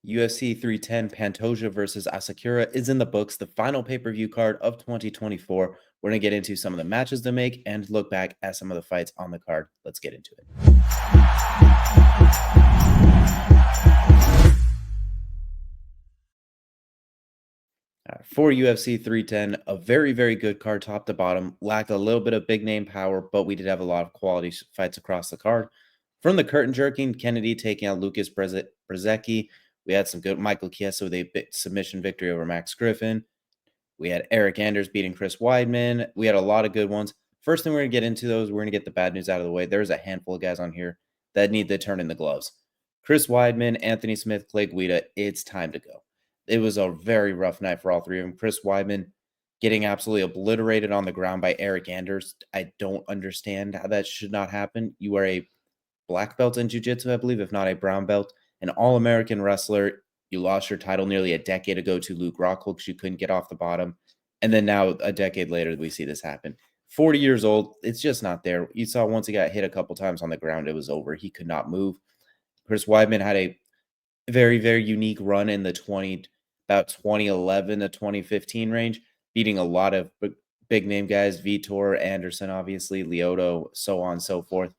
UFC 310 Pantoja versus Asakura is in the books, the final pay-per-view card of 2024. We're going to get into some of the matches to make and look back at some of the fights on the card. Let's get into it. For UFC 310, a very, very good card top to bottom. Lacked a little bit of big name power, but we did have a lot of quality fights across the card. From the curtain jerking, Kennedy taking out Lucas Brzezinski. We had some good Michael Chiesa with a submission victory over Max Griffin. We had Eric Anders beating Chris Weidman. We had a lot of good ones. First thing we're going to get into those, we're going to get the bad news out of the way. There's a handful of guys on here that need to turn in the gloves. Chris Weidman, Anthony Smith, Clay Guida, it's time to go. It was a very rough night for all three of them. Chris Weidman getting absolutely obliterated on the ground by Eric Anders. I don't understand how that should not happen. You are a black belt in jiu-jitsu, I believe, if not a brown belt, an all-American wrestler. You lost your title nearly a decade ago to Luke Rockhold because you couldn't get off the bottom. And then now, a decade later, we see this happen. 40 years old, it's just not there. You saw once he got hit a couple times on the ground, it was over. He could not move. Chris Weidman had a very, very unique run in the about 2011 to 2015 range, beating a lot of big name guys, Vitor, Anderson, obviously, Lyoto, so on and so forth.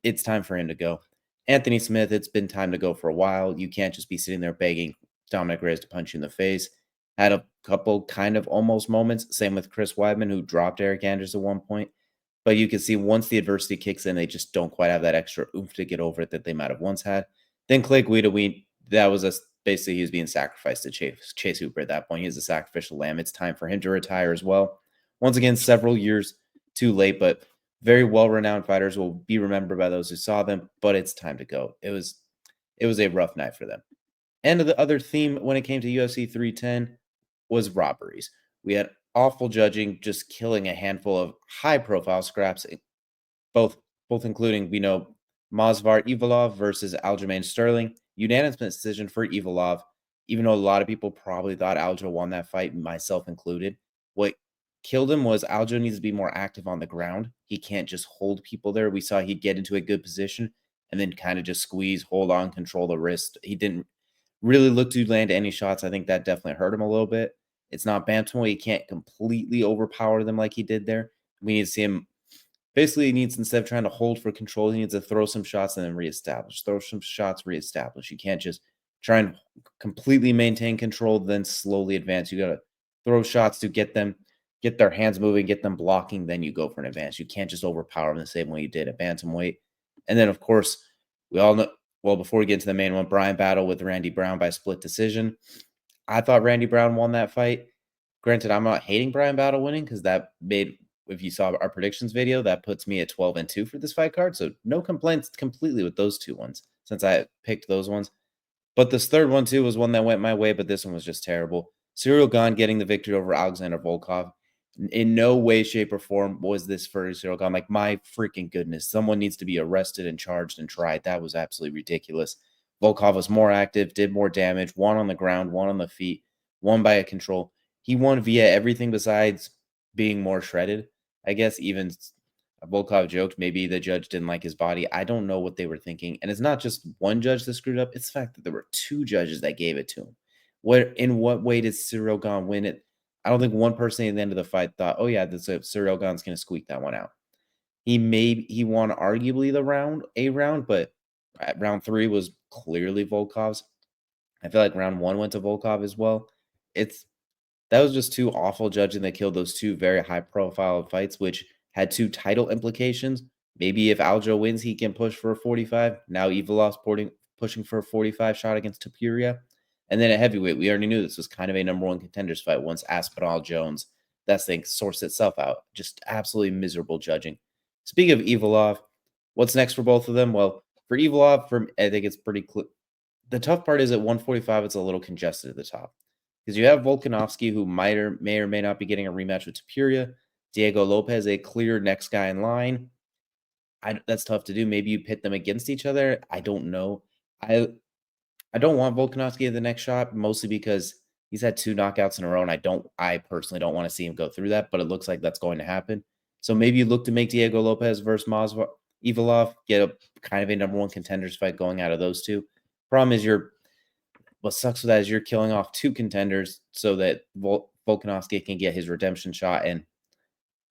It's time for him to go. Anthony Smith, it's been time to go for a while. You can't just be sitting there begging Dominic Reyes to punch you in the face. Had a couple kind of almost moments. Same with Chris Weidman, who dropped Eric Anders at one point. But you can see once the adversity kicks in, they just don't quite have that extra oomph to get over it that they might have once had. Then Clay Guida, that was basically he was being sacrificed to Chase Hooper at that point. He's a sacrificial lamb. It's time for him to retire as well. Once again, several years too late, but very well-renowned fighters will be remembered by those who saw them, but it's time to go. It was a rough night for them. And the other theme when it came to UFC 310 was robberies. We had awful judging, just killing a handful of high-profile scraps, both including, Movsar Evloev versus Aljamain Sterling. Unanimous decision for Evloev, even though a lot of people probably thought Aljo won that fight, myself included. What killed him was Aljo needs to be more active on the ground. He can't just hold people there. We saw he'd get into a good position and then kind of just squeeze, hold on, control the wrist. He didn't really look to land any shots. I think that definitely hurt him a little bit. It's not bantamweight. He can't completely overpower them like he did there. We need to see him. Basically, he needs, instead of trying to hold for control, he needs to throw some shots and then reestablish. Throw some shots, reestablish. You can't just try and completely maintain control, then slowly advance. You got to throw shots to get their hands moving, get them blocking, then you go for an advance. You can't just overpower them the same way you did at bantamweight. And then, of course, we all know, well, before we get into the main one, Brian battled with Randy Brown by split decision. I thought Randy Brown won that fight. Granted, I'm not hating Brian Battle winning because that made, if you saw our predictions video, that puts me at 12-2 for this fight card. So no complaints completely with those two ones since I picked those ones. But this third one, too, was one that went my way, but this one was just terrible. Ciryl Gane getting the victory over Alexander Volkov. In no way, shape, or form was this for Ciryl Gane. Like, my freaking goodness. Someone needs to be arrested and charged and tried. That was absolutely ridiculous. Volkov was more active, did more damage, one on the ground, one on the feet, won by a control. He won via everything besides being more shredded. I guess even Volkov joked maybe the judge didn't like his body. I don't know what they were thinking. And it's not just one judge that screwed up. It's the fact that there were two judges that gave it to him. In what way did Ciryl Gane win it? I don't think one person at the end of the fight thought, oh, yeah, Ciryl Gane's going to squeak that one out. He won arguably a round, but round 3 was clearly Volkov's. I feel like round 1 went to Volkov as well. That was just two awful judging that killed those two very high-profile fights, which had two title implications. Maybe if Aljo wins, he can push for a 45. Now Evloev's pushing for a 45 shot against Topuria. And then at heavyweight, we already knew this was kind of a number 1 contenders fight once Aspinall Jones, that thing sorts itself out. Just absolutely miserable judging. Speaking of Evloev, what's next for both of them? Well, for Evloev, I think it's pretty clear. The tough part is at 145, it's a little congested at the top. Because you have Volkanovski, who may or may not be getting a rematch with Topuria. Diego Lopez, a clear next guy in line. That's tough to do. Maybe you pit them against each other. I don't know. I don't want Volkanovski at the next shot, mostly because he's had 2 knockouts in a row, and I personally don't want to see him go through that, but it looks like that's going to happen. So maybe you look to make Diego Lopez versus Evloev, get a kind of a number 1 contenders fight going out of those two. Problem is what sucks with that is you're killing off 2 contenders so that Volkanovski can get his redemption shot, and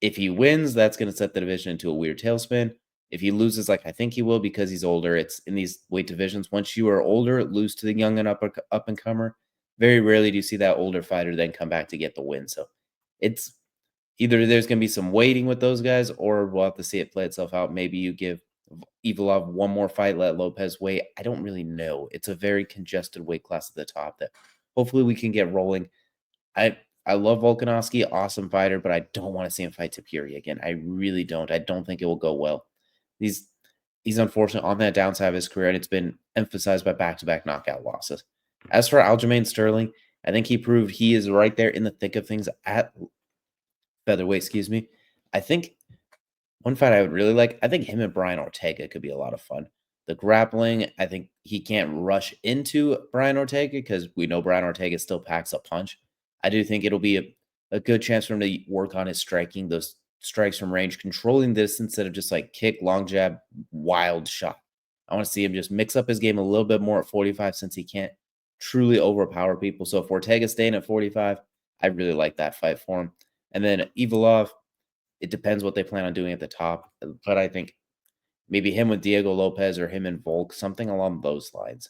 if he wins, that's gonna set the division into a weird tailspin. If he loses, like I think he will because he's older, it's in these weight divisions, once you are older, lose to the young and up and comer, very rarely do you see that older fighter then come back to get the win, so it's either there's gonna be some waiting with those guys, or we'll have to see it play itself out. Maybe you give Evloev one more fight, let Lopez wait. I don't really know. It's a very congested weight class at the top that hopefully we can get rolling. I I love Volkanovski, awesome fighter, but I don't want to see him fight Tapiri again. I really don't. I don't think it will go well. He's he's unfortunate on that downside of his career, and it's been emphasized by back-to-back knockout losses. As for Aljamain Sterling, I think he proved he is right there in the thick of things at featherweight. Excuse me. I think one fight I would really like, I think him and Brian Ortega could be a lot of fun. The grappling, I think he can't rush into Brian Ortega because we know Brian Ortega still packs a punch. I do think it'll be a good chance for him to work on his striking, those strikes from range, controlling this instead of just like kick, long jab, wild shot. I want to see him just mix up his game a little bit more at 45 since he can't truly overpower people. So if Ortega's staying at 45, I really like that fight for him. And then Evolov, it depends what they plan on doing at the top, but I think maybe him with Diego Lopez or him and Volk, something along those lines.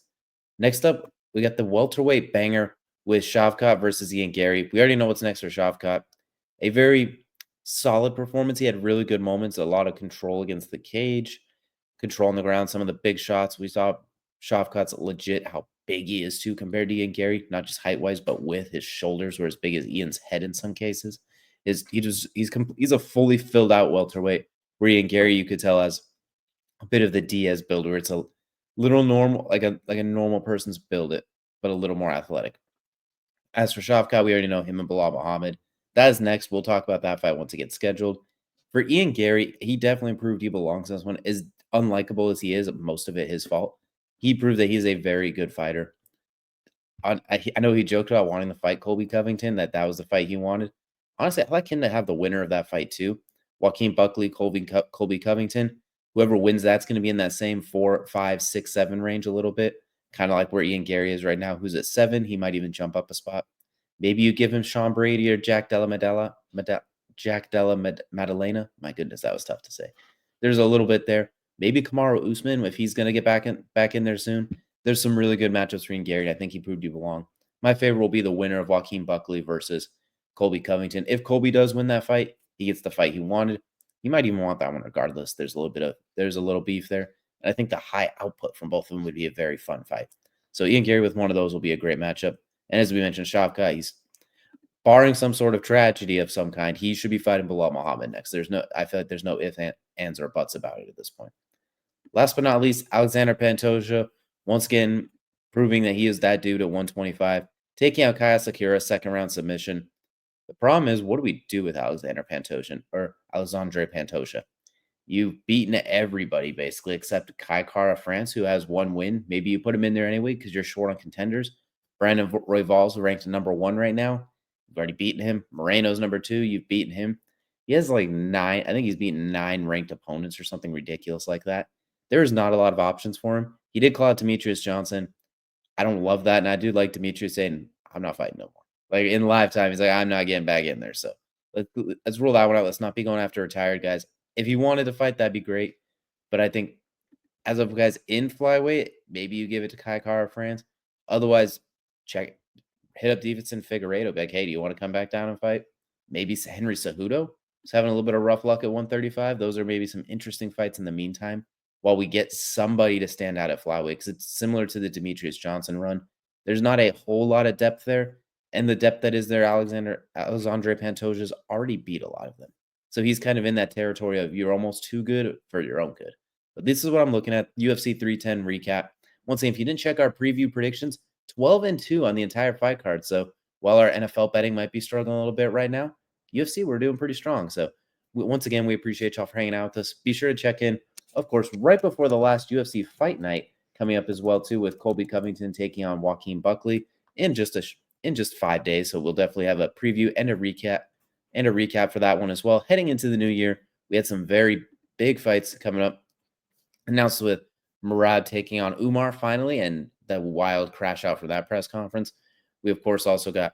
Next up, we got the welterweight banger with Shavkat versus Ian Garry. We already know what's next for Shavkat. A very solid performance. He had really good moments, a lot of control against the cage, control on the ground, some of the big shots. We saw Shavkat's legit how big he is too compared to Ian Garry, not just height-wise, but with his shoulders were as big as Ian's head in some cases. He's a fully filled out welterweight. Where Ian Garry, you could tell, has a bit of the Diaz build, where it's a little normal, like a normal person's build it, but a little more athletic. As for Shavkat, we already know him and Belal Muhammed. That is next. We'll talk about that fight once it gets scheduled. For Ian Garry, he definitely proved he belongs in this one. As unlikable as he is, most of it his fault. He proved that he's a very good fighter. I know he joked about wanting to fight Colby Covington, that was the fight he wanted. Honestly, I'd like him to have the winner of that fight too. Joaquin Buckley, Colby Covington. Whoever wins that's going to be in that same 4, 5, 6, 7 range a little bit. Kind of like where Ian Garry is right now, who's at 7. He might even jump up a spot. Maybe you give him Sean Brady or Jack Della Maddalena. My goodness, that was tough to say. There's a little bit there. Maybe Kamaru Usman, if he's going to get back in there soon. There's some really good matchups for Ian Garry. I think he proved you belong. My favorite will be the winner of Joaquin Buckley versus Colby Covington. If Colby does win that fight, he gets the fight he wanted. He might even want that one regardless. There's a little beef there. And I think the high output from both of them would be a very fun fight. So Ian Garry with one of those will be a great matchup. And as we mentioned, Shavkat, he's barring some sort of tragedy of some kind, he should be fighting Belal Muhammad next. I feel like there's no ifs, ands, or buts about it at this point. Last but not least, Alexandre Pantoja, once again, proving that he is that dude at 125, taking out Kaya Sakura, second round submission. The problem is, what do we do with Alexandre Pantoja? You've beaten everybody basically except Kai Kara France, who has one win. Maybe you put him in there anyway because you're short on contenders. Brandon Royval's ranked number 1 right now. You've already beaten him. Moreno's number 2. You've beaten him. He has like 9. I think he's beaten 9 ranked opponents or something ridiculous like that. There's not a lot of options for him. He did call out Demetrius Johnson. I don't love that, and I do like Demetrius saying, I'm not fighting no more. Like in live time, he's like, I'm not getting back in there. So let's rule that one out. Let's not be going after retired guys. If he wanted to fight, that'd be great. But I think as of guys in flyweight, maybe you give it to Kai Kara France. Otherwise, hit up Davidson Figueiredo. Be like, hey, do you want to come back down and fight? Maybe Henry Cejudo is having a little bit of rough luck at 135. Those are maybe some interesting fights in the meantime while we get somebody to stand out at flyweight, because it's similar to the Demetrius Johnson run. There's not a whole lot of depth there, and the depth that is there, Alexandre Pantoja's already beat a lot of them. So he's kind of in that territory of you're almost too good for your own good. But this is what I'm looking at, UFC 310 recap. Once again, if you didn't check our preview predictions, 12-2 on the entire fight card. So while our NFL betting might be struggling a little bit right now, UFC, we're doing pretty strong. So once again, we appreciate y'all for hanging out with us. Be sure to check in, of course, right before the last UFC fight night coming up as well, too, with Colby Covington taking on Joaquin Buckley in just 5 days. So we'll definitely have a preview and a recap for that one as well. Heading into the new year, we had some very big fights coming up. Announced with Murad taking on Umar finally, and that wild crash out for that press conference. We, of course, also got,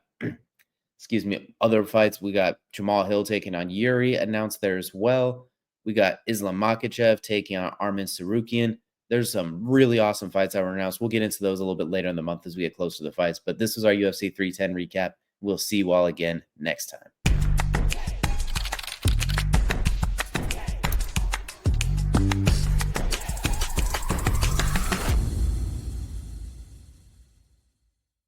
excuse me, other fights. We got Jamal Hill taking on Yuri announced there as well. We got Islam Makhachev taking on Armin Sarukian. There's some really awesome fights that were announced. We'll get into those a little bit later in the month as we get closer to the fights. But this was our UFC 310 recap. We'll see you all again next time.